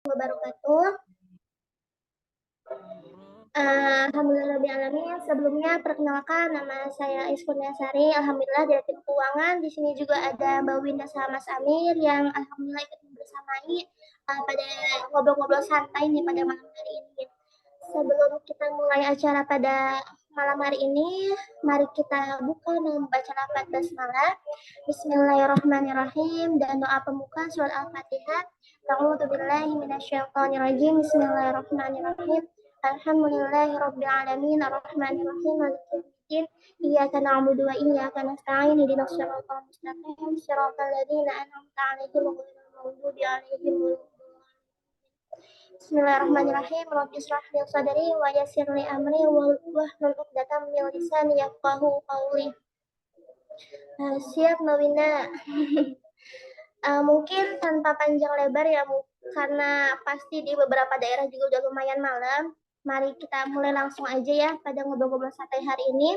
Wabarakatuh. Alhamdulillahirobbilalamin. Sebelumnya perkenalkan nama saya Iskurniasari. Alhamdulillah dari tim keuangan. Di sini juga ada Mbak Winda sama Mas Amir yang alhamdulillah ikut membersamai pada ngobrol-ngobrol santai nih pada malam hari ini. Sebelum kita mulai acara pada malam hari ini, mari kita buka dengan membaca lafaz basmalah. Bismillahirrahmanirrahim dan doa pembuka surat Al-Fatihah. A'udzubillahi minasyaitonirrajim. Bismillahirrahmanirrahim. Alhamdulillahirabbil alamin arrahmanirrahim maliki yaumiddin iyyaka na'budu wa iyyaka nasta'in ihdinas siratal mustaqim siratal ladzina an'amta 'alaihim ghairil maghdubi 'alaihim waladdallin. Bismillahirrahmanirrahim. Rabbi shrah li sadri wa yassir li amri wahlul 'uqdatam min lisani yafqahu qawli. Siap Mbak Winda. Mungkin tanpa panjang lebar ya, karena pasti di beberapa daerah juga udah lumayan malam. Mari kita mulai langsung aja ya pada ngobrol-ngobrol santai hari ini.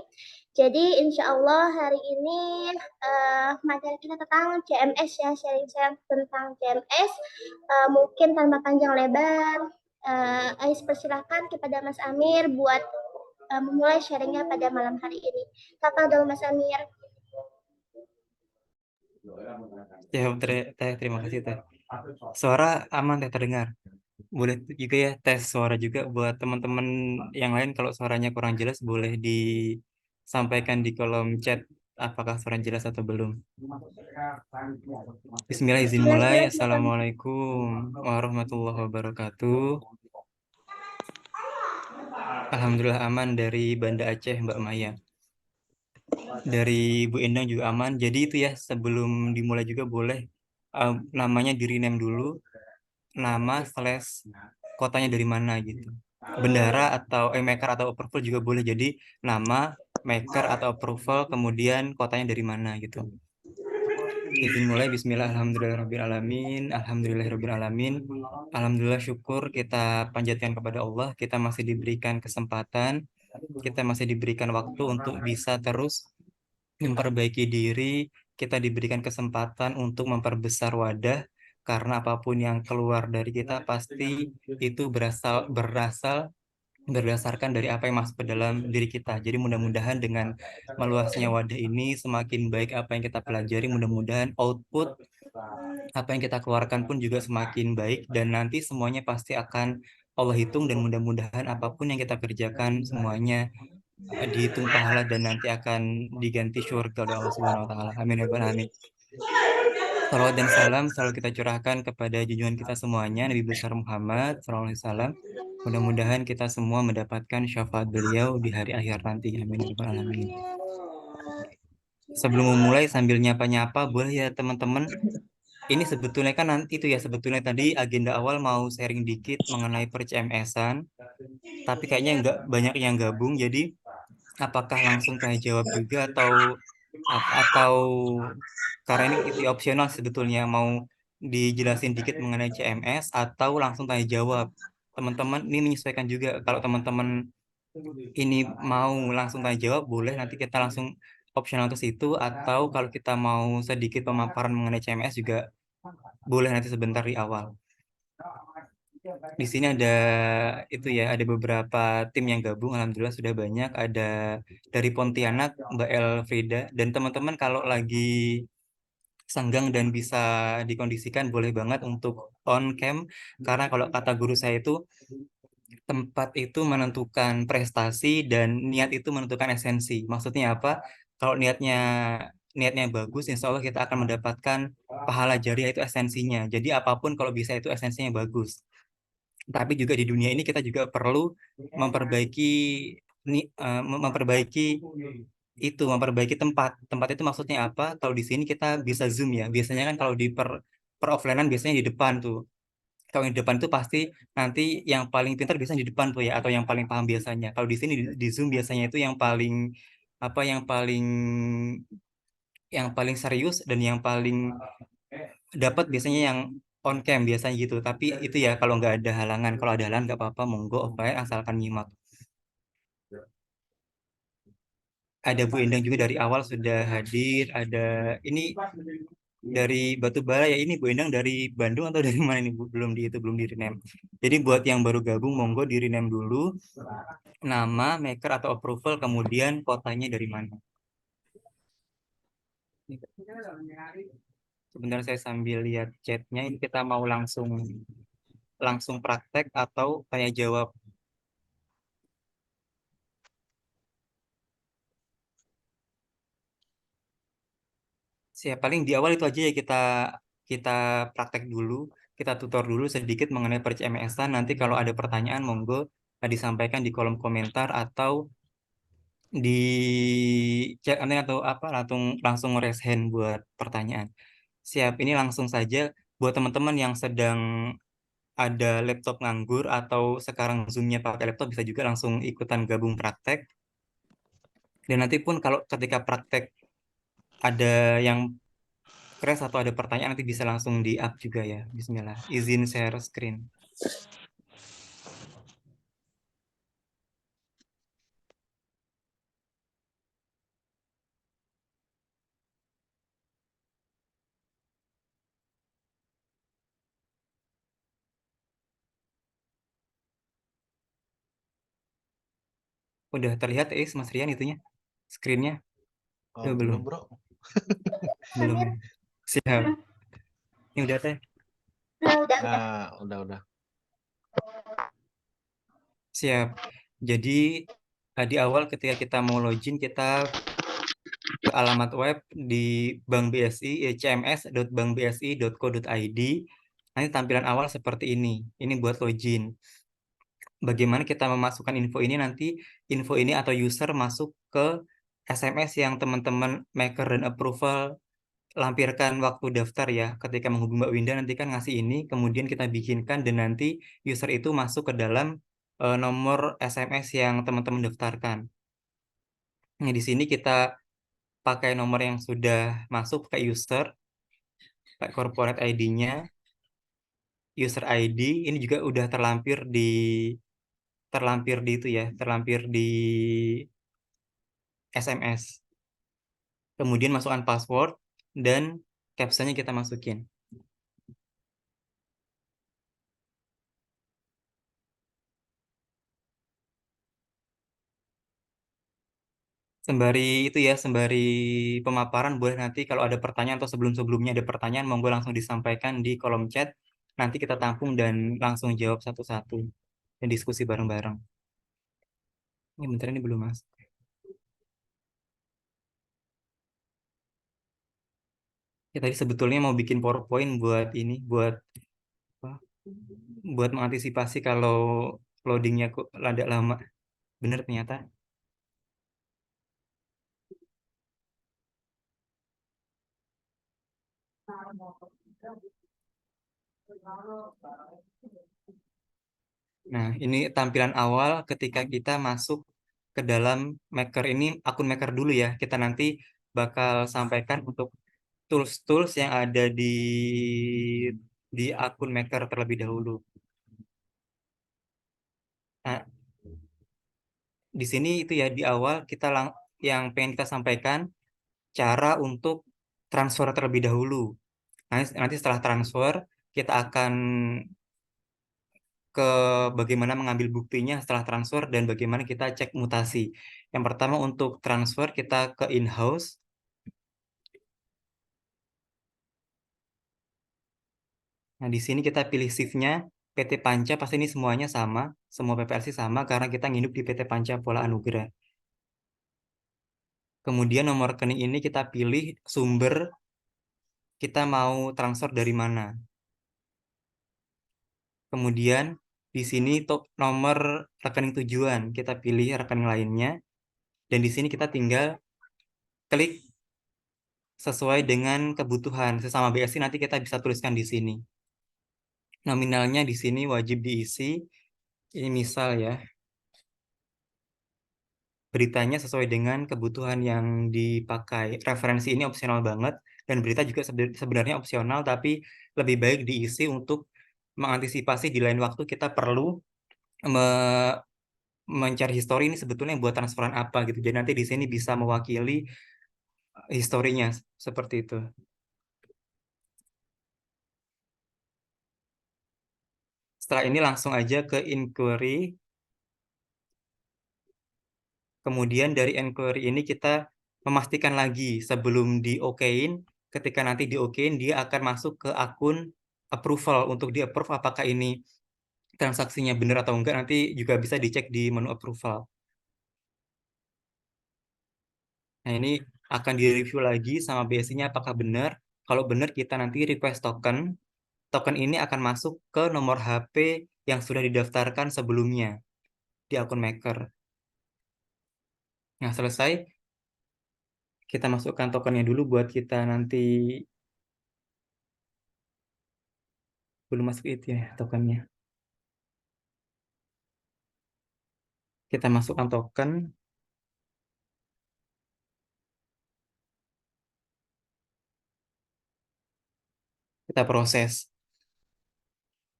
Jadi insya Allah hari ini materi kita tentang CMS ya, sharing tentang CMS. Mungkin tanpa panjang lebar, Ais persilakan kepada Mas Amir buat memulai sharingnya pada malam hari ini. Kapan dulu Mas Amir? Ya, terima kasih Teh. Suara aman Teh terdengar. Boleh juga ya tes suara juga buat teman-teman yang lain kalau suaranya kurang jelas boleh disampaikan di kolom chat apakah suara jelas atau belum. Bismillah izin mulai. Assalamualaikum warahmatullahi wabarakatuh. Alhamdulillah aman dari Banda Aceh Mbak Maya. Dari Bu Endang juga aman. Jadi itu ya sebelum dimulai juga boleh namanya di rename dulu, nama slash kotanya dari mana gitu. Bendara atau maker atau approval juga boleh. Jadi nama, maker atau approval, kemudian kotanya dari mana gitu. Izin mulai. Bismillah. Alhamdulillahirrahmanirrahim. Alhamdulillahirrahmanirrahim. Alhamdulillah syukur kita panjatkan kepada Allah. Kita masih diberikan kesempatan. Kita masih diberikan waktu untuk bisa terus memperbaiki diri, kita diberikan kesempatan untuk memperbesar wadah, karena apapun yang keluar dari kita pasti itu berasal berdasarkan dari apa yang masuk ke dalam diri kita. Jadi mudah-mudahan dengan meluasnya wadah ini semakin baik apa yang kita pelajari, mudah-mudahan output apa yang kita keluarkan pun juga semakin baik dan nanti semuanya pasti akan Allah hitung dan mudah-mudahan apapun yang kita kerjakan semuanya dihitung pahala dan nanti akan diganti syurga oleh Allah Subhanahu wa taala. Amin ya rabbal alamin. Salawat dan salam selalu kita curahkan kepada junjungan kita semuanya Nabi besar Muhammad sallallahu alaihi wasallam. Mudah-mudahan kita semua mendapatkan syafaat beliau di hari akhir nanti. Amin ya rabbal alamin. Sebelum memulai sambil nyapa-nyapa boleh ya teman-teman. Ini sebetulnya kan nanti itu ya sebetulnya tadi agenda awal mau sharing dikit mengenai per-CMS-an, tapi kayaknya nggak banyak yang gabung. Jadi apakah langsung tanya jawab juga atau karena ini itu opsional sebetulnya mau dijelasin dikit mengenai CMS atau langsung tanya jawab. Teman-teman ini menyesuaikan juga kalau teman-teman ini mau langsung tanya jawab boleh nanti kita langsung opsional ke situ atau kalau kita mau sedikit pemaparan mengenai CMS juga boleh nanti sebentar di awal. Di sini ada itu ya, ada beberapa tim yang gabung, alhamdulillah sudah banyak. Ada dari Pontianak, Mbak Elfrida, dan teman-teman kalau lagi senggang dan bisa dikondisikan boleh banget untuk on cam, karena kalau kata guru saya itu tempat itu menentukan prestasi dan niat itu menentukan esensi. Maksudnya apa? Kalau niatnya bagus, insya Allah kita akan mendapatkan pahala jariah itu esensinya. Jadi apapun kalau bisa itu esensinya bagus. Tapi juga di dunia ini kita juga perlu memperbaiki memperbaiki memperbaiki tempat. Tempat itu maksudnya apa? Kalau di sini kita bisa zoom ya. Biasanya kan kalau di per offline-an biasanya di depan tuh. Kalau yang di depan itu pasti nanti yang paling pintar biasanya di depan tuh ya atau yang paling paham biasanya. Kalau di sini di Zoom biasanya itu yang paling apa yang paling serius dan yang paling dapat biasanya yang on cam biasanya gitu. Tapi itu ya kalau nggak ada halangan, kalau ada halangan nggak apa-apa, monggo offline asalkan nyimak. Ada Bu Endang juga dari awal sudah hadir. Ada ini dari batu bara ya, ini Bu Endang dari Bandung atau dari mana ini Bu? Belum di rename. Jadi buat yang baru gabung monggo di rename dulu nama, maker atau approval, kemudian kotanya dari mana. Sebentar saya sambil lihat chatnya. Ini kita mau langsung langsung praktek atau tanya jawab. Siap, paling di awal itu aja ya, kita praktek dulu, kita tutor dulu sedikit mengenai per CMS-an. Nanti kalau ada pertanyaan monggo disampaikan di kolom komentar atau di chat nanti, atau apa, langsung langsung raise hand buat pertanyaan. Siap, ini langsung saja buat teman-teman yang sedang ada laptop nganggur atau sekarang Zoom-nya pakai laptop, bisa juga langsung ikutan gabung praktek. Dan nanti pun kalau ketika praktek ada yang crash atau ada pertanyaan, nanti bisa langsung di up juga ya. Bismillah. Izin share screen. Udah terlihat Mas Rian itunya? Screen-nya? Oh, Udah belum? belum, Bro. Belum ya. Siap. Ini udah teh. Nah, udah. Nah, udah. Siap. Jadi di awal ketika kita mau login, kita ke alamat web di Bank BSI, cms.bankbsi.co.id. Nanti tampilan awal seperti ini. Ini buat login. Bagaimana kita memasukkan info ini, nanti info ini atau user masuk ke SMS yang teman-teman maker dan approval lampirkan waktu daftar ya. Ketika menghubungi Mbak Winda nanti kan ngasih ini, kemudian kita bikinkan dan nanti user itu masuk ke dalam nomor SMS yang teman-teman daftarkan. Nah, di sini kita pakai nomor yang sudah masuk ke user, pakai corporate ID-nya, user ID, ini juga udah terlampir di itu ya, terlampir di SMS. Kemudian masukkan password dan captcha-nya kita masukin. Sembari itu ya, sembari pemaparan, boleh nanti kalau ada pertanyaan atau sebelum-sebelumnya ada pertanyaan, monggo langsung disampaikan di kolom chat. Nanti kita tampung dan langsung jawab satu-satu dan diskusi bareng-bareng. Ini bentar, ini belum masuk. Ya tadi sebetulnya mau bikin PowerPoint buat ini, buat apa? Buat mengantisipasi kalau loadingnya kok rada lama. Bener ternyata. Nah, ini tampilan awal ketika kita masuk ke dalam Maker ini, akun Maker dulu ya. Kita nanti bakal sampaikan untuk tools-tools yang ada di akun Maker terlebih dahulu. Nah, di sini itu ya, di awal kita yang pengen kita sampaikan cara untuk transfer terlebih dahulu. Nanti setelah transfer kita akan ke bagaimana mengambil buktinya setelah transfer dan bagaimana kita cek mutasi. Yang pertama untuk transfer kita ke in-house. Nah, di sini kita pilih shift-nya PT Panca, pasti ini semuanya sama, semua PPLC sama karena kita nginep di PT Panca Pola Anugrah. Kemudian nomor rekening ini kita pilih sumber, kita mau transfer dari mana. Kemudian di sini nomor rekening tujuan, kita pilih rekening lainnya. Dan di sini kita tinggal klik sesuai dengan kebutuhan. Sesama BSI nanti kita bisa tuliskan di sini. Nominalnya di sini wajib diisi. Ini misal ya. Beritanya sesuai dengan kebutuhan yang dipakai. Referensi ini opsional banget. Dan berita juga sebenarnya opsional, tapi lebih baik diisi untuk mengantisipasi di lain waktu kita perlu mencari histori ini sebetulnya buat transferan apa gitu. Jadi nanti di sini bisa mewakili historinya seperti itu. Setelah ini langsung aja ke inquiry. Kemudian dari inquiry ini kita memastikan lagi sebelum di-okein, ketika nanti di-okein dia akan masuk ke akun approval untuk di-approve apakah ini transaksinya benar atau enggak, nanti juga bisa dicek di menu approval. Nah, ini akan direview lagi sama BSI-nya apakah benar. Kalau benar kita nanti request token. Token ini akan masuk ke nomor HP yang sudah didaftarkan sebelumnya di akun Maker. Nah, selesai. Kita masukkan tokennya dulu buat kita nanti. Belum masuk itu ya tokennya. Kita masukkan token. Kita proses.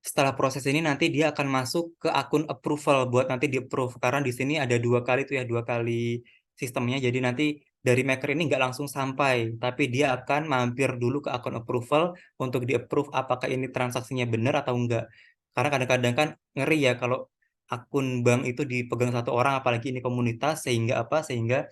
Setelah proses ini nanti dia akan masuk ke akun approval buat nanti di approve. Karena di sini ada 2 kali tuh ya, 2 kali sistemnya. Jadi nanti dari Maker ini nggak langsung sampai, tapi dia akan mampir dulu ke akun approval untuk di approve apakah ini transaksinya benar atau enggak. Karena kadang-kadang kan ngeri ya kalau akun bank itu dipegang satu orang, apalagi ini komunitas, sehingga apa? Sehingga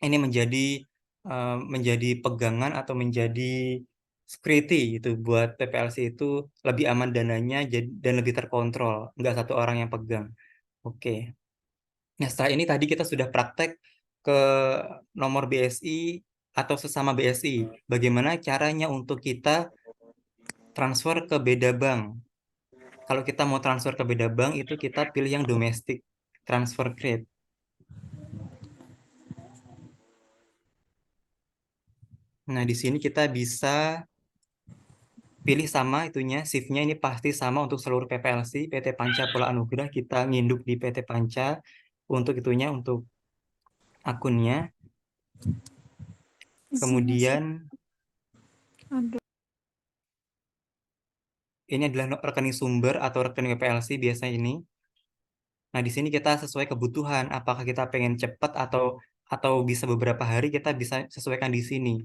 ini menjadi pegangan atau menjadi security itu buat PPLC itu lebih aman dananya dan lebih terkontrol, nggak satu orang yang pegang. Oke. Nah, setelah ini tadi kita sudah praktek ke nomor BSI atau sesama BSI. Bagaimana caranya untuk kita transfer ke beda bank? Kalau kita mau transfer ke beda bank itu kita pilih yang domestic transfer create. Nah, di sini kita bisa pilih sama itunya, shift-nya ini pasti sama untuk seluruh PPLC, PT Panca Pola Anugrah, kita nginduk di PT Panca untuk itunya, untuk akunnya. Kemudian ini adalah rekening sumber atau rekening PPLC biasa ini. Nah, di sini kita sesuai kebutuhan, apakah kita pengen cepat atau bisa beberapa hari, kita bisa sesuaikan di sini.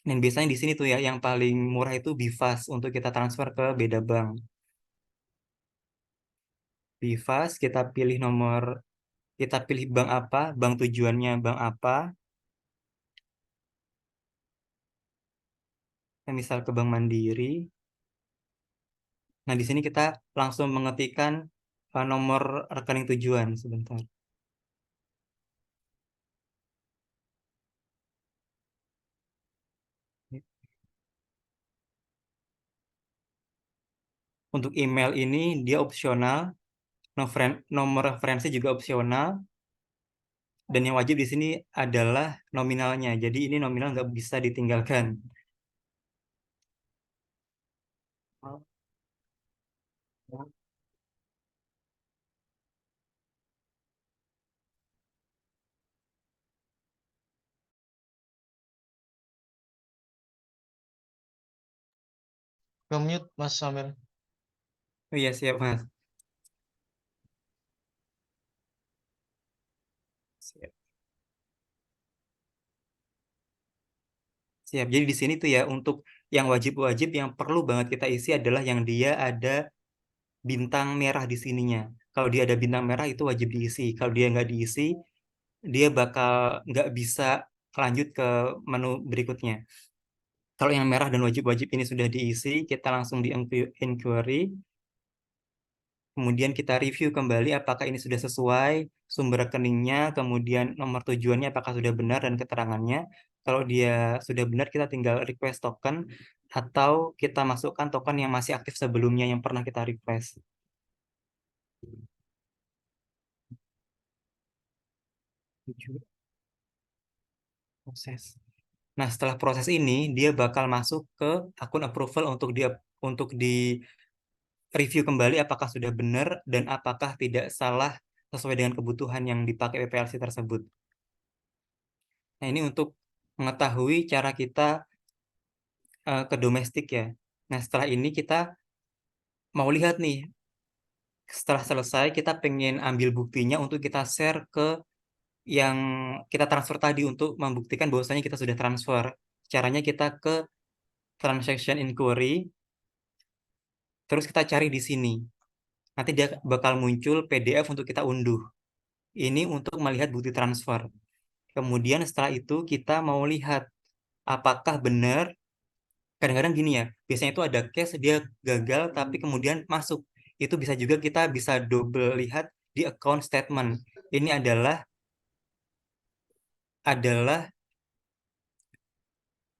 Dan biasanya di sini tuh ya, yang paling murah itu BIFAS untuk kita transfer ke beda bank. BIFAS, kita pilih nomor, kita pilih bank apa, bank tujuannya bank apa. Misal ke Bank Mandiri. Nah, di sini kita langsung mengetikkan nomor rekening tujuan sebentar. Untuk email ini dia opsional, nomor referensi juga opsional, dan yang wajib di sini adalah nominalnya. Jadi ini nominal nggak bisa ditinggalkan. Ke-mute Mas Samir. Oh iya, siap Mas. Siap. Siap. Jadi di sini tuh ya, untuk yang wajib-wajib yang perlu banget kita isi adalah yang dia ada bintang merah di sininya. Kalau dia ada bintang merah itu wajib diisi. Kalau dia nggak diisi, dia bakal nggak bisa lanjut ke menu berikutnya. Kalau yang merah dan wajib-wajib ini sudah diisi, kita langsung di inquiry. Kemudian kita review kembali apakah ini sudah sesuai sumber rekeningnya, kemudian nomor tujuannya apakah sudah benar dan keterangannya. Kalau dia sudah benar, kita tinggal request token atau kita masukkan token yang masih aktif sebelumnya yang pernah kita request. Proses. Nah, setelah proses ini, dia bakal masuk ke akun approval untuk di review kembali apakah sudah benar dan apakah tidak salah sesuai dengan kebutuhan yang dipakai PPLC tersebut. Nah, ini untuk mengetahui cara kita ke domestik ya. Nah, setelah ini kita mau lihat nih, setelah selesai kita pengen ambil buktinya untuk kita share ke yang kita transfer tadi untuk membuktikan bahwasanya kita sudah transfer. Caranya kita ke transaction inquiry, terus kita cari di sini. nanti dia bakal muncul PDF untuk kita unduh. Ini untuk melihat bukti transfer. Kemudian setelah itu kita mau lihat apakah benar. Kadang-kadang gini ya, biasanya itu ada case dia gagal tapi kemudian masuk. Itu bisa juga kita bisa double lihat di account statement. Ini adalah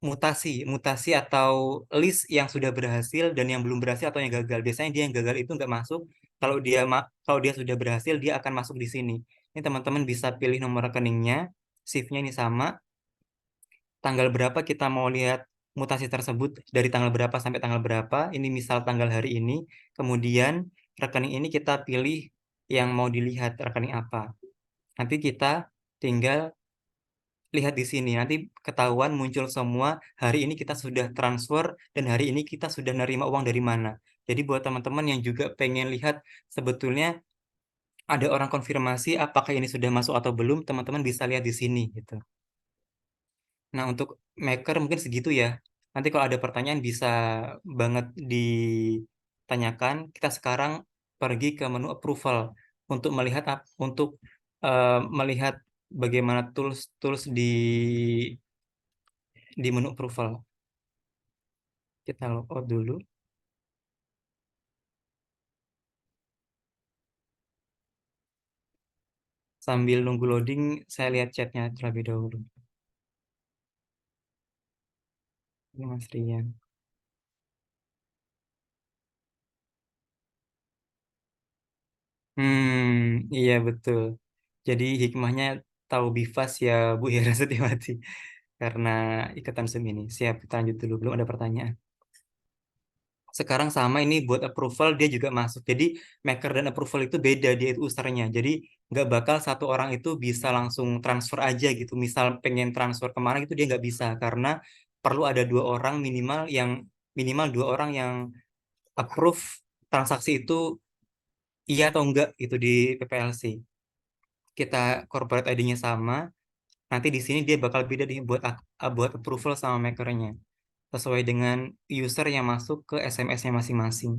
mutasi atau list yang sudah berhasil dan yang belum berhasil atau yang gagal. Biasanya dia yang gagal itu nggak masuk. Kalau dia sudah berhasil, dia akan masuk di sini. Ini teman-teman bisa pilih nomor rekeningnya, shift-nya ini sama, tanggal berapa kita mau lihat mutasi tersebut, dari tanggal berapa sampai tanggal berapa. Ini misal tanggal hari ini. Kemudian rekening ini kita pilih yang mau dilihat rekening apa. Nanti kita tinggal lihat di sini. Nanti ketahuan muncul semua, hari ini kita sudah transfer dan hari ini kita sudah nerima uang dari mana. Jadi buat teman-teman yang juga pengen lihat sebetulnya ada orang konfirmasi apakah ini sudah masuk atau belum, teman-teman bisa lihat di sini gitu. Nah, untuk maker mungkin segitu ya. Nanti kalau ada pertanyaan bisa banget ditanyakan. Kita sekarang pergi ke menu approval untuk melihat bagaimana tools di menu approval. Kita log out dulu. Sambil nunggu loading, saya lihat chatnya terlebih dahulu. Ini Mas Rian. Iya betul. Jadi hikmahnya tahu Bifas ya Bu Hera Setiawati karena ikatan Zoom ini. Siap, kita lanjut dulu. Belum ada pertanyaan. Sekarang sama ini buat approval dia juga masuk. Jadi maker dan approval itu beda, dia itu usernya. Jadi nggak bakal satu orang itu bisa langsung transfer aja gitu. Misal pengen transfer kemana gitu dia nggak bisa karena perlu ada minimal dua orang yang approve transaksi itu iya atau enggak gitu di PPLC. Kita corporate ID-nya sama. Nanti di sini dia bakal beda nih buat approval sama makernya sesuai dengan user yang masuk ke SMS-nya masing-masing.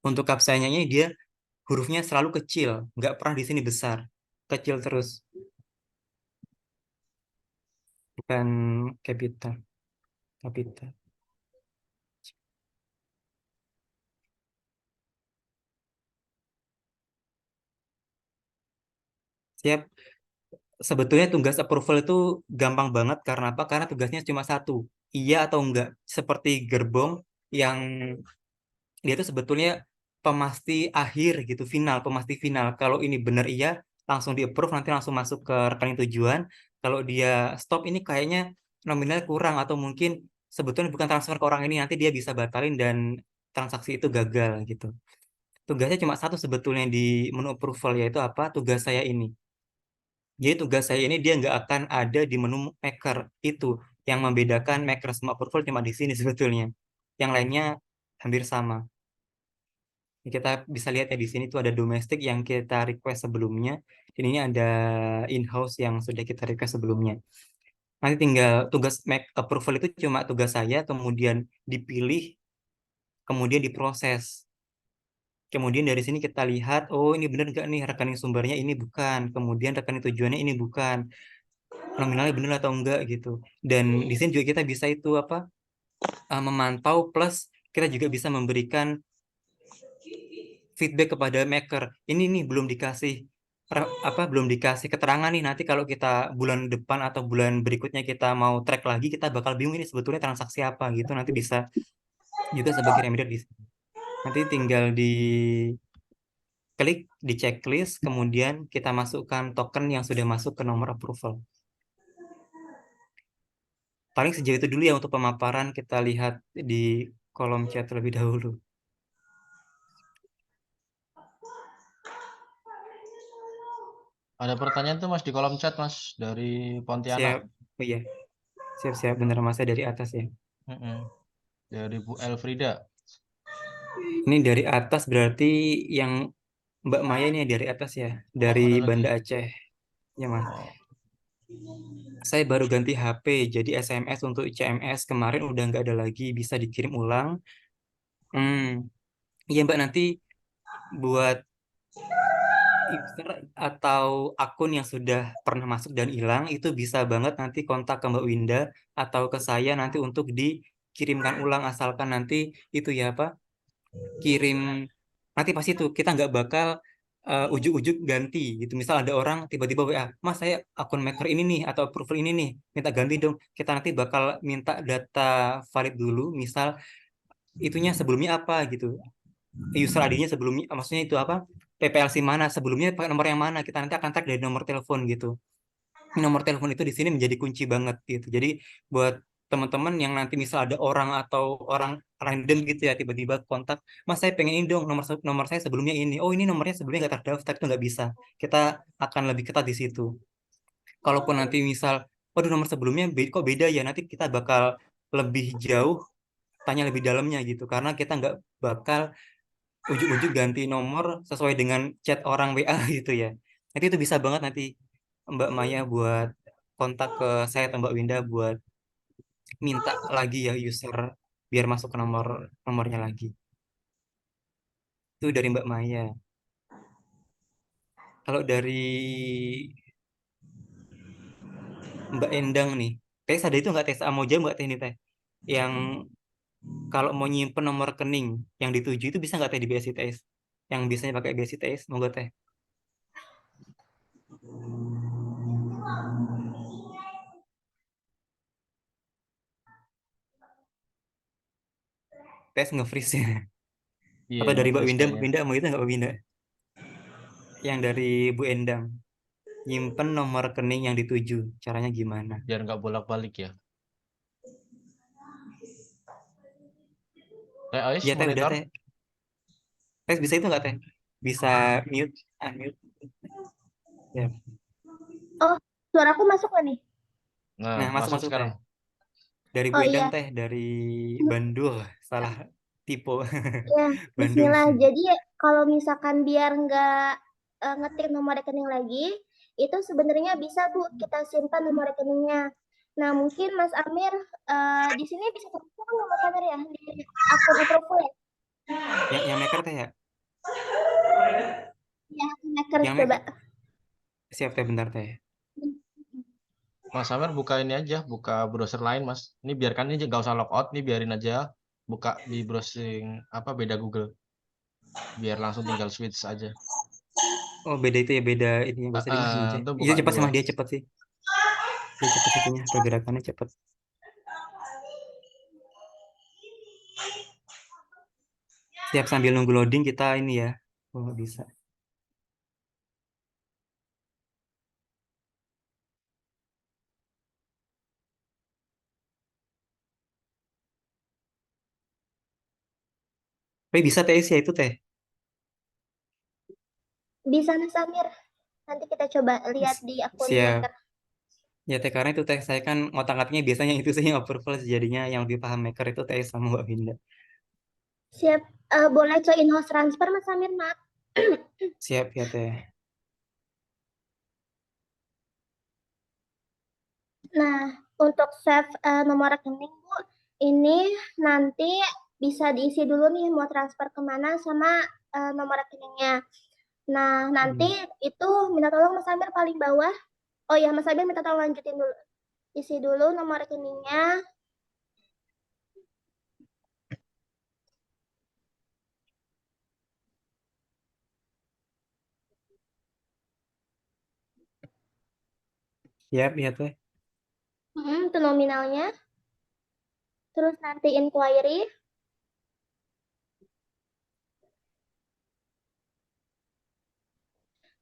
Untuk kapsanya ini dia hurufnya selalu kecil, nggak pernah di sini besar, kecil terus, bukan capital, capital. Siap. Sebetulnya tugas approval itu gampang banget karena apa? Karena tugasnya cuma satu, iya atau enggak. Seperti gerbong yang dia itu sebetulnya pemasti akhir gitu, pemasti final. Kalau ini benar iya, langsung di approve nanti langsung masuk ke rekening tujuan. Kalau dia stop ini kayaknya nominal kurang atau mungkin sebetulnya bukan transfer ke orang ini, nanti dia bisa batalin dan transaksi itu gagal gitu. Tugasnya cuma satu sebetulnya di menu approval, yaitu apa? Tugas saya ini. Jadi tugas saya ini dia nggak akan ada di menu maker itu. Yang membedakan maker sama approval cuma di sini sebetulnya. Yang lainnya hampir sama. Kita bisa lihat ya di sini tuh ada domestik yang kita request sebelumnya. Dan ini ada in-house yang sudah kita request sebelumnya. Nanti tinggal tugas make approval itu cuma tugas saya, kemudian dipilih, kemudian diproses. Kemudian dari sini kita lihat, oh ini benar nggak nih rekening sumbernya ini bukan. Kemudian rekening tujuannya ini bukan. Nominalnya benar atau enggak gitu. Dan di sini juga kita bisa itu apa memantau plus kita juga bisa memberikan feedback kepada maker. Ini nih belum dikasih keterangan nih, nanti kalau kita bulan depan atau bulan berikutnya kita mau track lagi kita bakal bingung ini sebetulnya transaksi apa gitu, nanti bisa juga sebagai reminder di sini. Nanti tinggal di klik di checklist kemudian kita masukkan token yang sudah masuk ke nomor approval. Paling sejauh itu dulu ya untuk pemaparan, kita lihat di kolom chat terlebih dahulu. Ada pertanyaan tuh Mas di kolom chat Mas dari Pontianak. Siap. Oh iya, siap-siap bener Mas, saya dari atas ya. Mm-mm. Dari Bu Elfrida. Ini dari atas berarti yang Mbak Maya ini dari atas ya, dari Oh, ada lagi. Banda Aceh. Ya Mas, Oh, saya baru ganti HP, jadi SMS untuk CMS kemarin udah nggak ada lagi, bisa dikirim ulang. Hmm, iya Mbak, nanti buat user atau akun yang sudah pernah masuk dan hilang itu bisa banget nanti kontak ke Mbak Winda atau ke saya nanti untuk dikirimkan ulang asalkan nanti itu ya apa kirim nanti pasti itu kita nggak bakal ujuk-ujuk ganti gitu. Misal ada orang tiba-tiba WA, Mas saya akun maker ini nih atau approval ini nih minta ganti dong. Kita nanti bakal minta data valid dulu. Misal itunya sebelumnya apa gitu. User ID-nya sebelumnya maksudnya itu apa? PPLC mana sebelumnya pakai nomor yang mana kita nanti akan tag dari nomor telepon gitu. Nomor telepon itu di sini menjadi kunci banget gitu. Jadi buat teman-teman yang nanti misal ada orang atau orang random gitu ya tiba-tiba kontak, Mas saya pengen ini dong nomor nomor saya sebelumnya ini. Oh ini nomornya sebelumnya nggak terdaftar itu nggak bisa. Kita akan lebih ketat di situ. Kalaupun nanti misal, waduh nomor sebelumnya kok beda ya, nanti kita bakal lebih jauh tanya lebih dalamnya gitu. Karena kita nggak bakal ujuk-ujuk ganti nomor sesuai dengan chat orang WA gitu ya. Nanti itu bisa banget nanti Mbak Maya buat kontak ke saya atau Mbak Winda buat minta lagi ya user biar masuk ke nomornya lagi. Itu dari Mbak Maya. Kalau dari Mbak Endang nih, Tes ada itu nggak Tes mau jam nggak Teh ini Teh? Yang kalau mau nyimpen nomor rekening yang dituju itu bisa nggak Teh di BSI Tes? Yang biasanya pakai BSI Tes, monggo Teh. Tes nge-freeze ya. Iya, Atau dari Mbak nge-freeze Winda, Mbak kayaknya. Winda mau itu nggak Mbak Winda? Yang dari Bu Endang, nyimpen nomor rekening yang dituju, caranya gimana? Biar nggak bolak-balik ya. Teh Ais, Ya Teh udah monitor. Teh. Tes bisa itu nggak Teh? Bisa mute, unmute. Ya. Oh, suaraku masuk nggak nih? Nah, Nah masuk masuk masuk Teh. sekarang. Dari Bu Oh Endang iya, Teh, dari Bandung, salah tipe ya, Bandung. Bismillah. Jadi kalau misalkan biar nggak ngetik nomor rekening lagi, itu sebenarnya bisa Bu kita simpan nomor rekeningnya. Nah, mungkin Mas Amir di sini bisa terbuka nggak Mas Amir ya di akun approval ya? Yang maker Teh ya? Ya, akun Makers Yang coba. maker siap Teh bentar Teh. Mas Samer buka ini aja, buka browser lain, Mas. Ini biarkan ini nggak usah logout, ini biarin aja. Buka di browsing apa beda Google. Biar langsung tinggal switch aja. Oh beda itu ya beda ini yang bisa dimana aja. Itu Iya buka cepat sih dua. mah dia cepat sih. Dia cepat itunya pergerakannya cepat. Siap sambil nunggu loading kita ini ya. Oh nggak bisa. Tapi bisa teh ya itu teh. Bisa Mas Amir. Nanti kita coba lihat di akun Siap. Maker. Ya teh karena itu teh saya kan ngotak-ngatiknya biasanya itu sih yang approval jadinya yang lebih paham maker itu teh sama Mbak Winda. Siap. Boleh ke in-house transfer Mas Amir, maaf. Siap ya teh. Nah, untuk save nomor rekening, Bu, ini nanti bisa diisi dulu nih mau transfer kemana sama nomor rekeningnya. Nah, nanti Hmm. itu minta tolong Mas Amir paling bawah. Oh ya, Mas Amir minta tolong lanjutin dulu. Isi dulu nomor rekeningnya. Siap ya teh. Itu nominalnya. Terus nanti inquiry.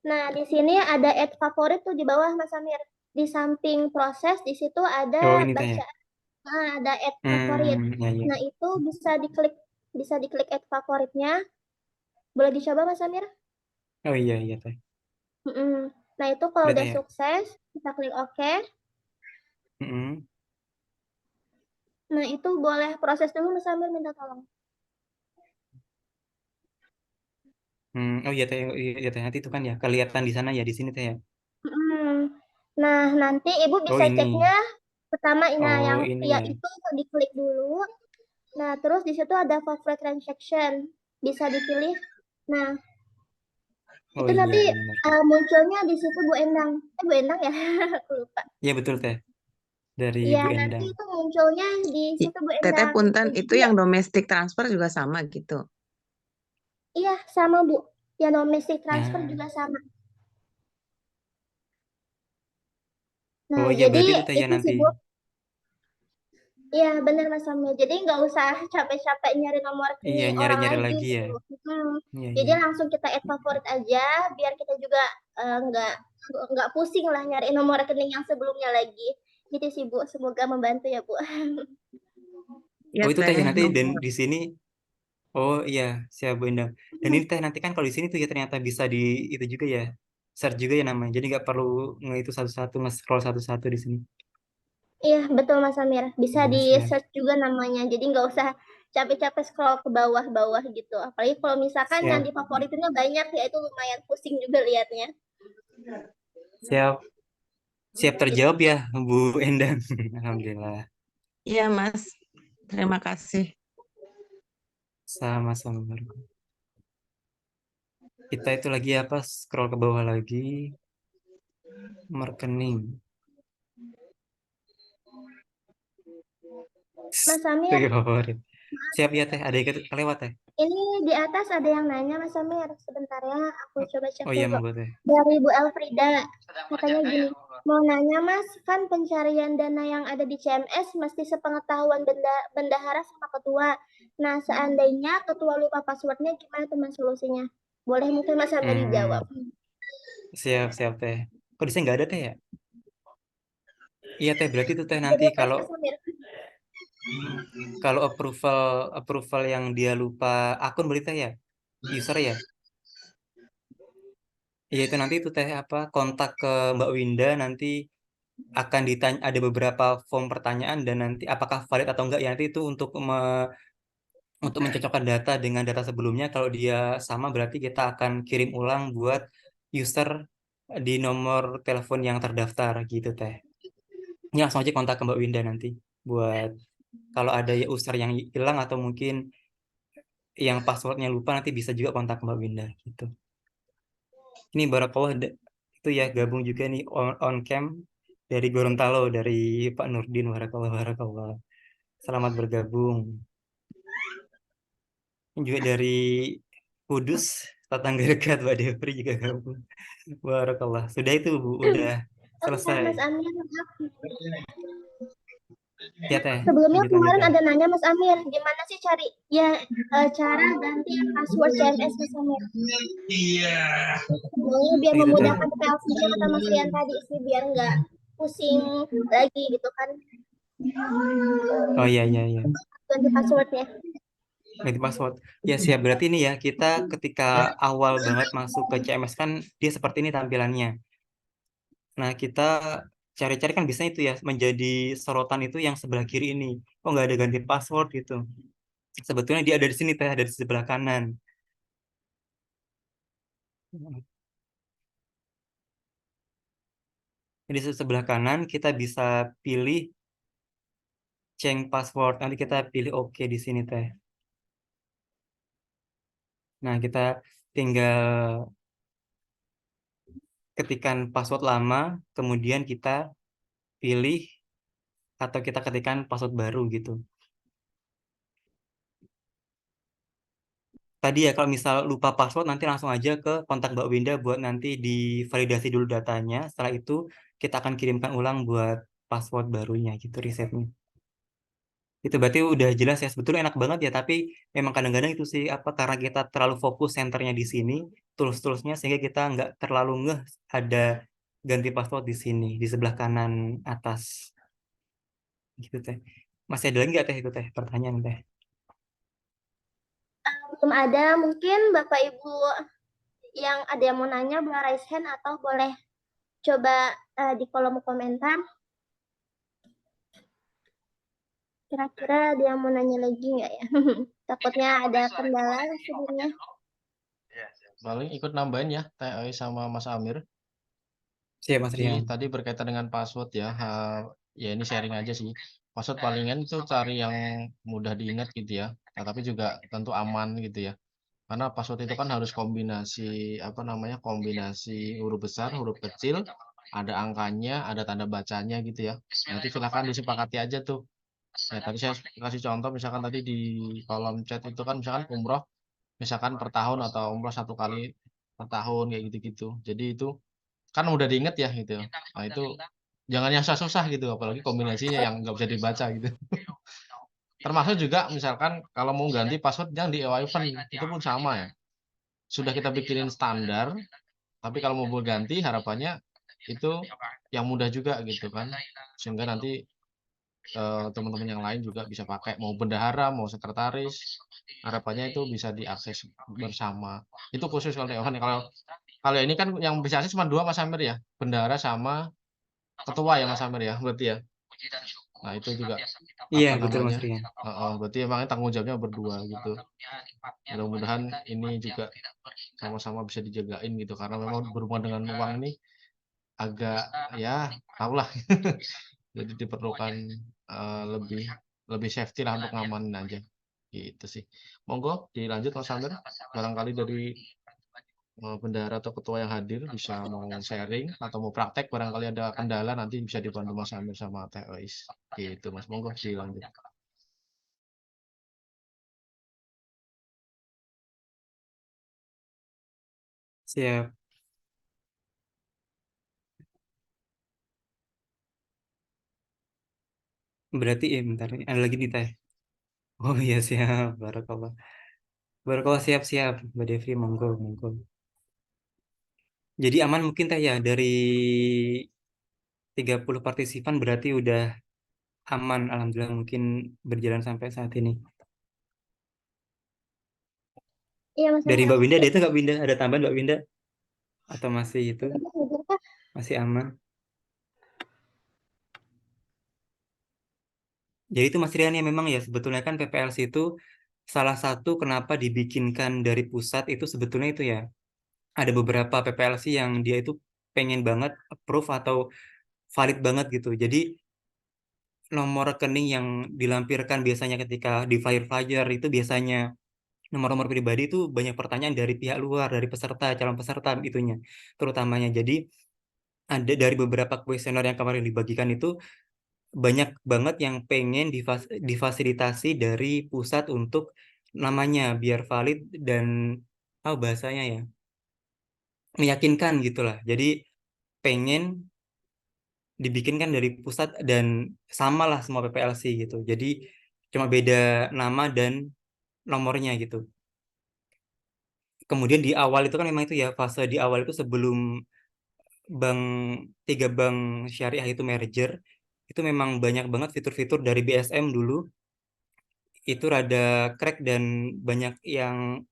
Nah, di sini ada add favorit tuh di bawah Mas Amir. Di samping proses, di situ ada Oh ini teh ya. baca, ada add favorit. Ya ya. Nah, itu bisa diklik add favoritnya. Boleh dicoba Mas Amir? Oh iya iya teh. Mm-mm. Nah, itu kalau Udah teh udah ya. sukses, kita klik OK. Mm-mm. Nah, itu boleh proses dulu Mas Amir minta tolong. Oh iya teh, iya teh nanti itu kan ya kelihatan di sana ya di sini teh ya. Mm. Nah, nanti Ibu Oh bisa ini. ceknya pertama nah Oh yang ini ya ya. itu diklik dulu. Nah, terus di situ ada favorite transaction. Bisa dipilih. Nah, Oh Itu iya nanti benar. munculnya di situ Bu Endang. Bu Endang ya? Aku lupa. Iya betul teh, dari Iya, Bu nanti Endang. itu munculnya di situ Bu Teteh Endang. punten, itu Jadi yang domestic transfer juga sama gitu. iya sama Bu. Ya domestic transfer Nah, juga sama. oh Nah, iya jadi berarti itu teh ya itu nanti. sih Bu. Iya benar Mas Amir. Jadi nggak usah capek-capek nyari nomor Iya rekening orang nyari-nyari lagi lagi ya. gitu. Iya Jadi iya. langsung kita add favorit aja, biar kita juga nggak pusing lah nyari nomor rekening yang sebelumnya lagi. Gitu sih Bu. Semoga membantu ya Bu. Ya Oh itu teh teh. ya nanti dan di sini. Oh iya siap Bu Endang. Dan ini teh nanti kan kalau di sini tuh ya ternyata bisa di itu juga ya. Search juga ya namanya. Jadi nggak perlu itu satu-satu nge-scroll satu-satu di sini. Iya betul Mas Amir. Bisa Oh di siap. search juga namanya. Jadi nggak usah capek-capek scroll ke bawah-bawah gitu. Apalagi kalau misalkan yang Siap. difavoritinnya banyak ya itu lumayan pusing juga liatnya. Siap. Siap terjawab ya Bu Endang. Alhamdulillah. Iya Mas, terima kasih. Sama-sama. Kita itu lagi apa? Scroll ke bawah lagi. Rekening. Mas Amir, Oke, favorit. Siap ya teh. Ada yang kelewat teh. ini di atas ada yang nanya Mas Amir. Sebentar ya, aku coba cek Oh iya dulu. monggo teh. Dari Bu Elfrida, katanya gini, mau nanya Mas, kan pencarian dana yang ada di CMS mesti sepengetahuan bendahara sama ketua. Nah, seandainya ketua lupa passwordnya, gimana tuh Mas solusinya? Boleh mungkin Mas Amir dijawab. Siap teh. Kok di sini nggak ada teh ya? Iya teh berarti itu teh nanti Jadi tes kalau Mas Amir. kalau approval yang dia lupa akun berarti teh ya user ya. Iya itu nanti itu teh apa kontak ke Mbak Winda nanti akan ditanya ada beberapa form pertanyaan dan nanti apakah valid atau enggak ya nanti itu untuk mencocokkan data dengan data sebelumnya. Kalau dia sama berarti kita akan kirim ulang buat user di nomor telepon yang terdaftar gitu teh. Ini langsung aja kontak ke Mbak Winda nanti buat kalau ada ya user yang hilang atau mungkin yang passwordnya lupa nanti bisa juga kontak Mbak Winda gitu. Ini Barakallah itu ya gabung juga nih on cam dari Gorontalo dari Pak Nurdin Barakallah Barakallah. Selamat bergabung. Ini juga dari Kudus tetangga dekat Mbak Devri juga gabung. Barakallah. Sudah itu Bu, udah Oh iya, selesai. Mas Amir, maaf. Ya teh, Sebelumnya lanjut kemarin teh. ada nanya Mas Amir, gimana sih cari ya cara ganti password CMS Mas Amir? Sebenarnya biar Gitu teh. memudahkan PLC kata Mas Rian tadi sih, biar nggak pusing lagi gitu kan Oh iya iya iya. ganti passwordnya. Ganti password. Ya siap berarti ini ya kita ketika awal banget masuk ke CMS kan dia seperti ini tampilannya. Nah kita cari-cari kan biasanya itu ya menjadi sorotan itu yang sebelah kiri ini. Oh nggak ada ganti password gitu. Sebetulnya dia ada di sini teh, ada di sebelah kanan. Jadi sebelah kanan kita bisa pilih change password. Nanti kita pilih oke di sini teh. Nah kita tinggal ketikkan password lama, kemudian kita pilih atau kita ketikkan password baru gitu. Tadi ya kalau misal lupa password nanti langsung aja ke kontak Mbak Winda buat nanti divalidasi dulu datanya. Setelah itu kita akan kirimkan ulang buat password barunya gitu resetnya. Itu berarti udah jelas ya. Sebetulnya enak banget ya, tapi memang kadang-kadang itu sih apa karena kita terlalu fokus senternya di sini, tools-toolsnya sehingga kita nggak terlalu ngeh ada ganti password di sini di sebelah kanan atas gitu teh. Masih ada lagi nggak teh itu teh pertanyaan teh? Belum ada, mungkin Bapak Ibu yang ada yang mau nanya boleh raise hand atau boleh coba di kolom komentar. Kira-kira ada yang mau nanya lagi nggak ya? Takutnya ada kendala sebelumnya. Paling ikut nambahin ya Teh Oi sama Mas Amir. Siap Mas Jadi Rian. tadi berkaitan dengan password ya, ya ini sharing aja sih. Password palingan itu cari yang mudah diingat gitu ya. Nah, tapi juga tentu aman gitu ya. Karena password itu kan harus kombinasi kombinasi huruf besar, huruf kecil, ada angkanya, ada tanda bacanya gitu ya. Nanti silakan disepakati aja tuh. Ya, tadi saya kasih contoh misalkan tadi di kolom chat itu kan misalkan umroh misalkan per tahun atau umroh 1 kali per tahun kayak gitu-gitu. Jadi itu kan udah diinget ya gitu. Nah itu jangan yang susah-susah gitu, apalagi kombinasinya yang nggak bisa dibaca gitu. Termasuk juga misalkan kalau mau ganti password yang di open itu pun sama ya. Sudah kita bikinin standar, tapi kalau mau ganti harapannya itu yang mudah juga gitu kan. Sehingga nanti teman-teman yang lain juga bisa pakai, mau bendahara, mau sekretaris, harapannya itu bisa diakses bersama. Itu khusus kalau di oven. Kalau ini kan yang bisa akses cuma 2 Mas Amir ya, bendahara sama ketua ya Mas Amir ya, berarti ya. Nah itu juga Iya, apa betul Mas namanya? Rian. Berarti emangnya tanggung jawabnya berdua gitu. Mudah-mudahan ini juga sama-sama bisa dijagain gitu karena memang berhubungan dengan uang ini agak ya tahulah. Jadi diperlukan lebih lebih safety lah untuk ngamanin aja. Gitu sih. Monggo dilanjut Mas Amir. Barangkali dari bendahara atau ketua yang hadir bisa mau sharing atau mau praktek barangkali ada kendala nanti bisa dibantu Mas Amir sama Teh Ois. Gitu Mas. Monggo dilanjut. Siap. Berarti ya bentar nih. Ada lagi nih Teh. Oh iya siap. Barakallah. Barakallah siap-siap. Mbak Devi, monggo, monggo. Jadi aman mungkin Teh ya dari 30 partisipan berarti udah aman. Alhamdulillah mungkin berjalan sampai saat ini. Iya Mas Dari Amir. Mbak Winda ada itu nggak Winda? Ada tambahan Mbak Winda? Atau masih itu? Jujur Kak, Masih aman? Jadi itu Mas Rian ya memang ya sebetulnya kan PPLC itu salah satu kenapa dibikinkan dari pusat itu sebetulnya itu ya. Ada beberapa PPLC yang dia itu pengen banget approve atau valid banget gitu. Jadi nomor rekening yang dilampirkan biasanya ketika di flyer itu biasanya nomor-nomor pribadi itu banyak pertanyaan dari pihak luar, dari peserta, calon peserta itunya terutamanya. Jadi ada dari beberapa kuesioner yang kemarin dibagikan itu banyak banget yang pengen difasilitasi dari pusat untuk namanya biar valid dan bahasanya ya meyakinkan gitulah. Jadi pengen dibikinkan dari pusat dan samalah semua PPLC gitu. Jadi cuma beda nama dan nomornya gitu. Kemudian di awal itu kan memang itu ya fase di awal itu sebelum bank 3 bank syariah itu merger itu memang banyak banget fitur-fitur dari BSM dulu itu rada crack dan banyak yang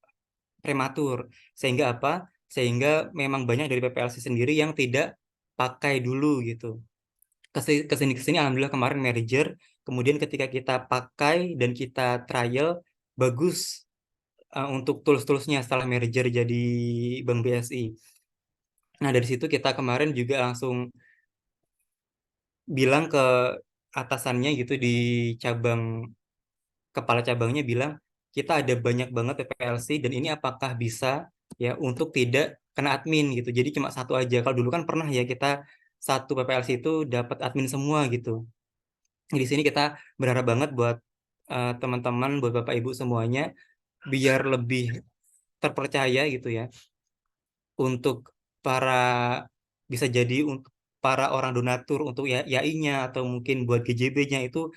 prematur sehingga apa? Sehingga memang banyak dari PPLC sendiri yang tidak pakai dulu gitu. Kesini alhamdulillah kemarin merger kemudian ketika kita pakai dan kita trial bagus untuk tools-toolsnya setelah merger jadi Bank BSI. Nah dari situ kita kemarin juga langsung bilang ke atasannya gitu di cabang kepala cabangnya bilang kita ada banyak banget PPLC dan ini apakah bisa ya untuk tidak kena admin gitu. Jadi cuma satu aja. Kalau dulu kan pernah ya kita satu PPLC itu dapat admin semua gitu. Di sini kita berharap banget buat teman-teman, buat Bapak Ibu semuanya biar lebih terpercaya gitu ya untuk para bisa jadi untuk para orang donatur untuk YAI-nya atau mungkin buat GJB-nya itu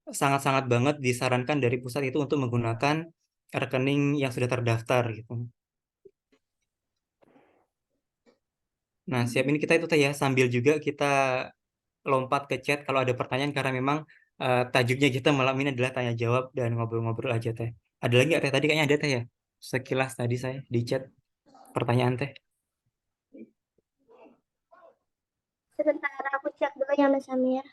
sangat-sangat banget disarankan dari pusat itu untuk menggunakan rekening yang sudah terdaftar gitu. Nah, siap ini kita itu Teh ya sambil juga kita lompat ke chat kalau ada pertanyaan karena memang tajuknya kita malam ini adalah tanya jawab dan ngobrol-ngobrol aja Teh. Ada lagi nggak Teh? Tadi kayaknya ada Teh ya. Sekilas tadi saya di chat pertanyaan Teh. sebentar aku cek dulu ya Mas Amir.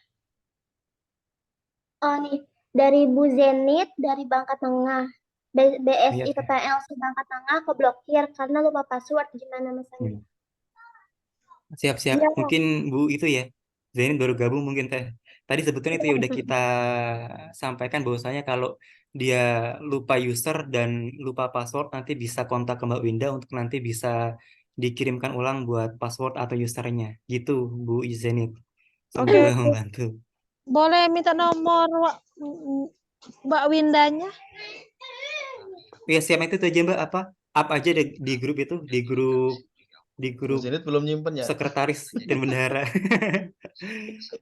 Oh nih, dari Bu Zenit dari Bangka Tengah. Iya BSI Teh. PPLC Bangka Tengah keblokir karena lupa password, gimana Mas Amir? Hmm. Siap-siap. Iya, Mungkin Bu itu ya. Zainin baru gabung mungkin Teh. Tadi sebetulnya itu ya udah kita sampaikan bahwasanya kalau dia lupa user dan lupa password, nanti bisa kontak ke Mbak Winda untuk nanti bisa dikirimkan ulang buat password atau usernya. Gitu, Bu Zenit. Oke, Semoga oke. membantu. Boleh minta nomor Mbak Windanya? Ya, siap itu aja Mbak, apa? Up aja di grup itu, di grup Bu Zenit belum nyimpen ya? sekretaris dan bendahara.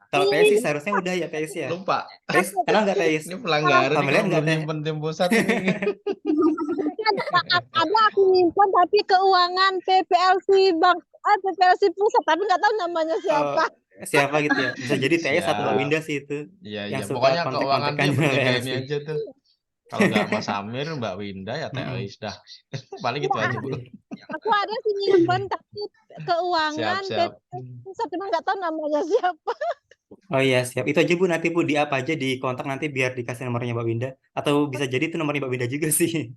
Kalau TS sih seharusnya udah ya TS ya. Lupa. TS, kenal nggak TS? Ini pelanggaran nih Familiar kalau nggak belum Teh? nyimpen tim pusat ini. Ada aku nyimpan tapi keuangan PPLC Bank, PPLC Pusat, tapi nggak tahu namanya siapa. Siapa gitu ya? Bisa jadi TS atau Mbak Siap. Winda sih itu. Iya, Yang iya. suka Pokoknya keuangan tuh kontak-kontakan yang bertiga PLC. ini aja tuh. Kalau nggak Mas Amir, Mbak Winda, ya Teh Mm-mm. Ais dah. Paling itu aja, Bu. Aku ada sih nyimpan tapi keuangan Siap. PPLC Pusat, cuma nggak tahu namanya siapa. Oh iya, siap. Itu aja Bu, nanti Bu di apa aja di kontak nanti biar dikasih nomornya Mbak Winda. Atau bisa jadi itu nomornya Mbak Winda juga sih.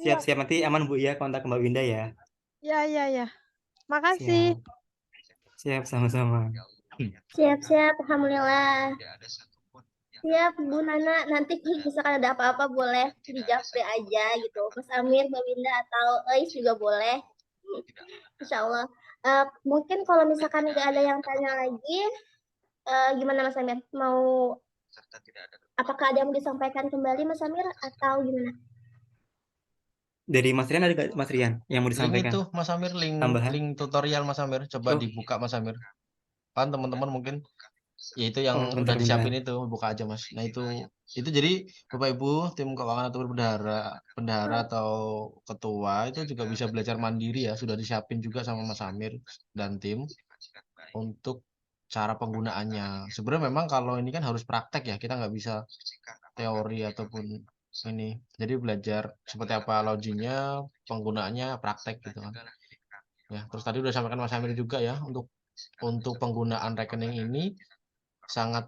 Iya, Siap-siap, nanti aman Bu ya kontak ke Mbak Winda ya. ya. Makasih. Siap. Siap, sama-sama. Siap-siap, alhamdulillah. Siap, Bu Nana. Nanti kalau misalkan ada apa-apa boleh di Japri aja gitu. Mas Amir, Mbak Winda, atau Ais juga boleh. Insya Allah. Mungkin kalau misalkan nggak ada yang tanya lagi, gimana Mas Amir? Apakah ada yang mau disampaikan kembali Mas Amir atau gimana? Dari Mas Rian ada nggak Mas Rian yang mau Link disampaikan? itu, Mas Amir, Tambahan? link tutorial Mas Amir. Coba Oh. dibuka Mas Amir. Kan teman-teman mungkin ya itu yang Oh, udah bentar. disiapin itu, buka aja Mas. Nah itu jadi Bapak Ibu tim keuangan atau bendahara atau ketua itu juga bisa belajar mandiri ya, sudah disiapin juga sama Mas Amir dan tim untuk cara penggunaannya. Sebenarnya memang kalau ini kan harus praktek ya, kita nggak bisa teori ataupun ini. Jadi belajar seperti apa loginnya, penggunaannya praktek gitu kan. Ya, terus tadi udah sampaikan Mas Amir juga ya untuk penggunaan rekening ini sangat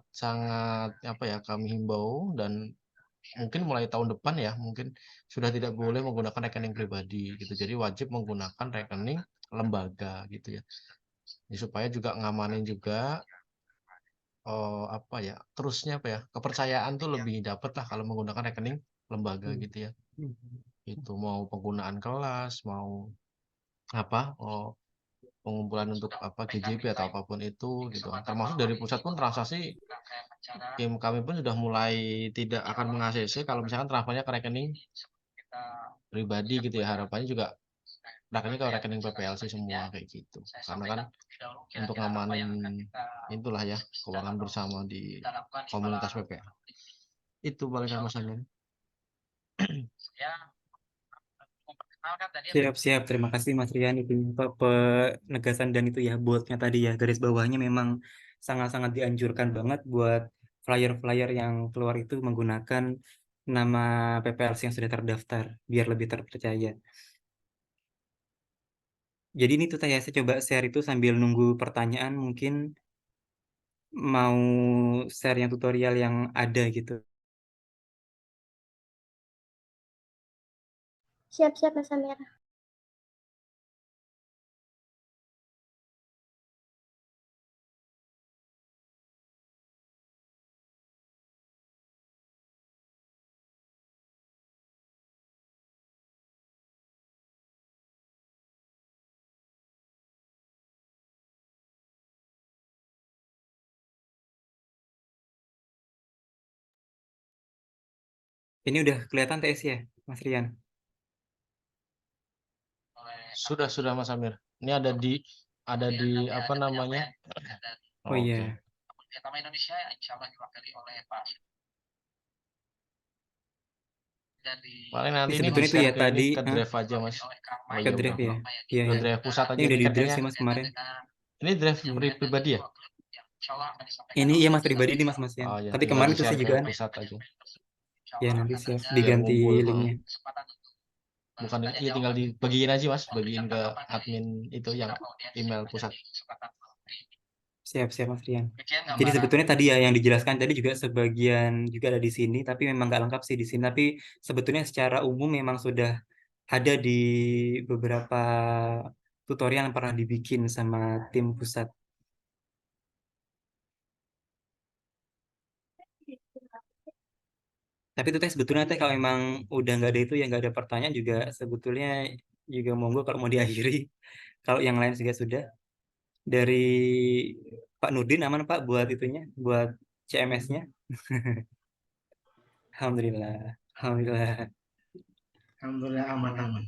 apa ya, kami himbau dan mungkin mulai tahun depan ya mungkin sudah tidak boleh menggunakan rekening pribadi gitu. Jadi wajib menggunakan rekening lembaga gitu ya. Supaya juga ngamanin juga apa ya, terusnya apa ya, kepercayaan tuh lebih dapat lah kalau menggunakan rekening lembaga gitu ya. Itu mau penggunaan kelas, mau apa, pengumpulan untuk apa GJP atau apapun itu gitu kan. Termasuk dari pusat pun transaksi tim kami pun sudah mulai tidak akan meng-ACC kalau misalkan transfernya ke rekening pribadi gitu ya. Harapannya juga rekeningnya ke rekening PPLC semua kayak gitu. Karena kan untuk ngamanin itulah ya keuangan bersama di komunitas PPL. Itu paling Mas Amir. Siap-siap, terima kasih Mas Rian itu penegasan dan itu ya buatnya tadi ya garis bawahnya memang sangat-sangat dianjurkan banget buat flyer-flyer yang keluar itu menggunakan nama PPLC yang sudah terdaftar biar lebih terpercaya. Jadi ini tuh saya coba share itu sambil nunggu pertanyaan, mungkin mau share yang tutorial yang ada gitu. Siap-siap Mas Amir. Ini udah kelihatan TS ya, Mas Rian? Sudah Mas Amir. Ini ada di apa namanya? Oh iya. Paling nanti ini Sebetulnya itu ya di-share tadi ke drive aja Mas. Oh ke iya drive udah. ya. Iya Ke ya. drive pusat aja Ini udah nih di drive katanya. sih Mas kemarin. Ini drive Iya. pribadi ya? Ini iya Mas pribadi nih Mas Yan. Oh ya, Tapi tinggal kemarin itu di-share sih ke juga kan. pusat aja. Ya nanti siap Biar diganti ngumpul. linknya. Bukan iya tinggal dibagiin aja Mas, bagiin ke admin itu yang email pusat. Siap Mas Rian. Jadi sebetulnya tadi ya yang dijelaskan tadi juga sebagian juga ada di sini, tapi memang nggak lengkap sih di sini. Tapi sebetulnya secara umum memang sudah ada di beberapa tutorial yang pernah dibikin sama tim pusat. Tapi itu teh sebetulnya teh kalau memang udah nggak ada itu ya nggak ada pertanyaan juga sebetulnya juga monggo kalau mau diakhiri. Kalau yang lain juga sudah dari Pak Nurdin aman Pak buat itunya, buat CMS-nya. Alhamdulillah, alhamdulillah, Alhamdulillah aman-aman.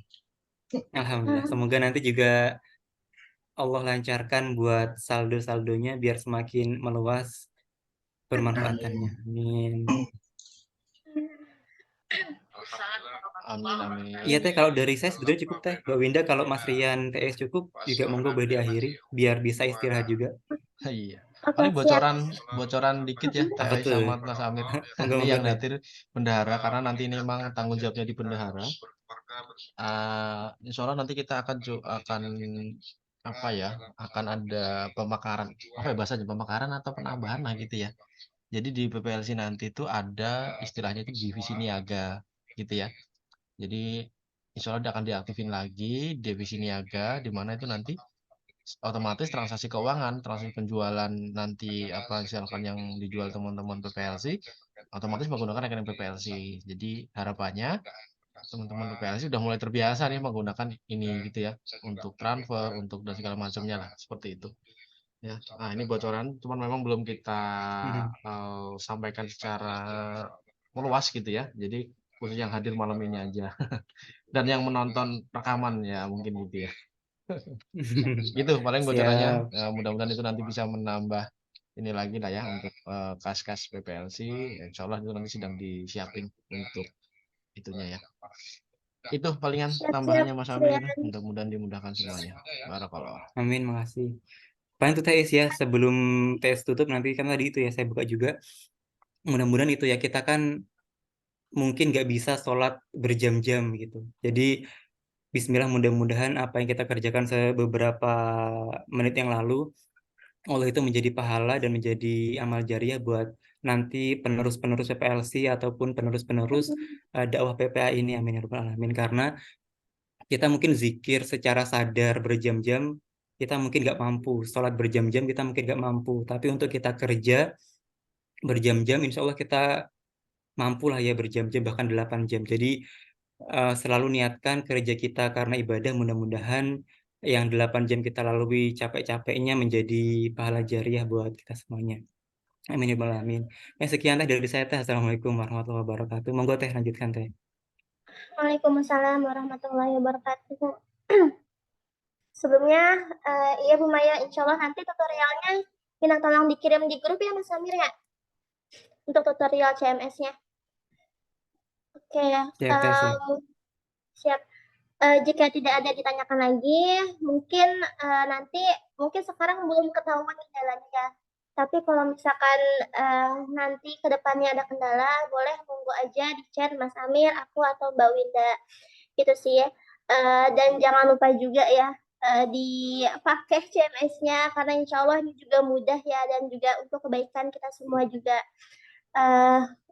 alhamdulillah. Semoga nanti juga Allah lancarkan buat saldo-saldonya biar semakin meluas bermanfaatannya. Amin. Amin amin. Iya teh kalau dari saya sebetulnya cukup teh. Mbak Winda kalau Mas Rian TS cukup juga monggo boleh diakhiri biar bisa istirahat juga. Iya. Oke, Paling siap. bocoran dikit ya Teh Apa Ais tuh? sama Mas Amir. Monggo Ini monggo yang teh. nanti bendahara karena nanti ini memang tanggung jawabnya di bendahara. Insya Allah nanti kita akan apa ya? Akan ada pemekaran. Apa ya bahasanya pemekaran atau penambahan lah gitu ya. Jadi di PPLC nanti itu ada istilahnya itu divisi niaga gitu ya. Jadi insya Allah akan diaktifin lagi divisi niaga di mana itu nanti otomatis transaksi keuangan, transaksi penjualan nanti apa misalkan yang dijual teman-teman PPLC otomatis menggunakan rekening PPLC. Jadi harapannya teman-teman PPLC sudah mulai terbiasa nih menggunakan ini gitu ya untuk transfer, untuk dan segala macamnya lah seperti itu. Ya, nah ini bocoran, cuman memang belum kita sampaikan secara meluas gitu ya. Jadi khusus yang hadir malam ini aja dan yang menonton rekaman ya mungkin gitu ya. Gitu paling bocorannya. Siap. Mudah-mudahan itu nanti bisa menambah ini lagi lah ya untuk kas-kas PPLC. Insya Allah itu nanti sedang disiapin untuk itunya ya. Itu palingan Siap, tambahannya Mas Amir. Rian. Mudah-mudahan dimudahkan semuanya. Barakallah. Amin, makasih. Paling tuh TS ya sebelum TS tutup nanti kan tadi itu ya saya buka juga. Mudah-mudahan itu ya kita kan mungkin nggak bisa sholat berjam-jam gitu. Jadi Bismillah mudah-mudahan apa yang kita kerjakan beberapa menit yang lalu Allah itu menjadi pahala dan menjadi amal jariah buat nanti penerus-penerus PPLC ataupun penerus-penerus dakwah PPA ini amin ya rabbal alamin karena kita mungkin zikir secara sadar berjam-jam kita mungkin nggak mampu sholat berjam-jam kita mungkin nggak mampu tapi untuk kita kerja berjam-jam insya Allah kita mampu lah ya berjam-jam bahkan 8 jam jadi selalu niatkan kerja kita karena ibadah mudah-mudahan yang 8 jam kita lalui capek-capeknya menjadi pahala jariah buat kita semuanya. Amin ya rabbal alamin. Sekian teh dari saya teh. Assalamualaikum warahmatullahi wabarakatuh. Monggo teh lanjutkan teh. Waalaikumsalam warahmatullahi wabarakatuh. Sebelumnya, iya Bu Maya, insya Allah nanti tutorialnya minta tolong dikirim di grup ya Mas Amir ya, untuk tutorial CMS-nya. Oke, Siap teh, siap. siap. Jika tidak ada ditanyakan lagi, mungkin nanti sekarang belum ketahuan kendalanya. Tapi kalau misalkan nanti ke depannya ada kendala, boleh monggo aja di chat Mas Amir, aku atau Mbak Winda. Gitu sih ya. Dan jangan lupa juga ya dipakai CMS-nya karena insya Allah ini juga mudah ya dan juga untuk kebaikan kita semua juga.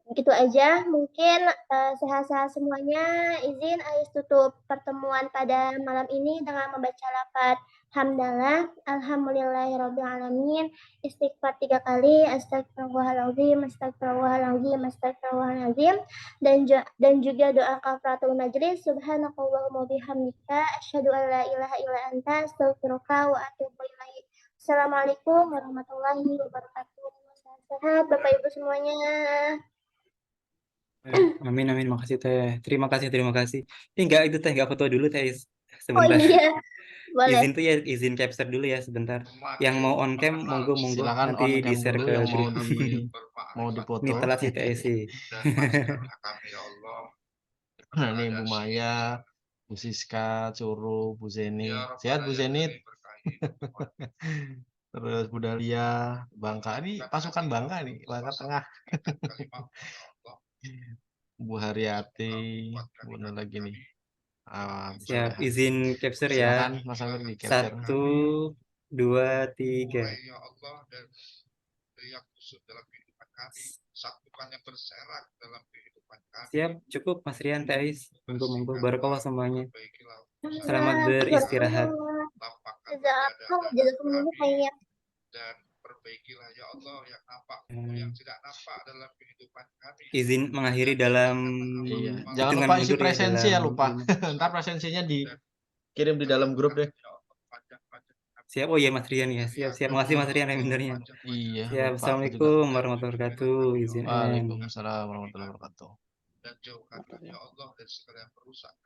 Begitu aja mungkin sehat-sehat semuanya. Izin Ais tutup pertemuan pada malam ini dengan membaca lafaz hamdalah alhamdulillahirabbil alamin, istighfar 3 kali, astagfirullahaladzim, astagfirullahaladzim, astagfirullahaladzim, dan juga doa kafaratul majlis, subhanakallahumma bihamdika asyhadu an la ilaha illa anta astaghfiruka wa atubu ilaik. Assalamualaikum warahmatullahi wabarakatuh. Sehat Bapak Ibu semuanya. Amin amin makasih teh. Terima kasih. Ini enggak itu teh enggak foto dulu teh Oh sebentar. iya, boleh. Izin tuh ya izin capture dulu ya sebentar. Yang mau on cam monggo Silakan nanti on di cam share dulu ke yang grup. mau dipoto. Ini telat sih TSC. Nah, ini Bu Maya, Bu Siska, Curu, Bu Zeni. Sehat Bu Zenit. Terus Bu Dalia, Bangka. Ini pasukan Bangka nih, Bangka Tengah. Bu Haryati, mana lagi nih? Siap, izin capture ya. Silakan Mas Amir di capture. 1, 2, 3. Siap, cukup Mas Rian, Tais. Monggo barakallah semuanya. Selamat beristirahat. Jazakumullah khairan. perbaikilah ya Allah yang nampak Hmm. maupun yang tidak nampak dalam kehidupan kami. Izin mengakhiri dalam Iya, jangan hitungan lupa isi mundur ya, presensi ya, dalam lupa. 5. Ntar presensinya dikirim di dalam grup deh. Siap. Oh iya Mas Rian ya. Siap. Makasih Mas Rian remindernya. Iya, Siap. lupa aku juga. Assalamualaikum warahmatullahi wabarakatuh. Izin end. Waalaikumsalam warahmatullahi wabarakatuh. Dan jauhkanlah ya Allah dari segala yang merusak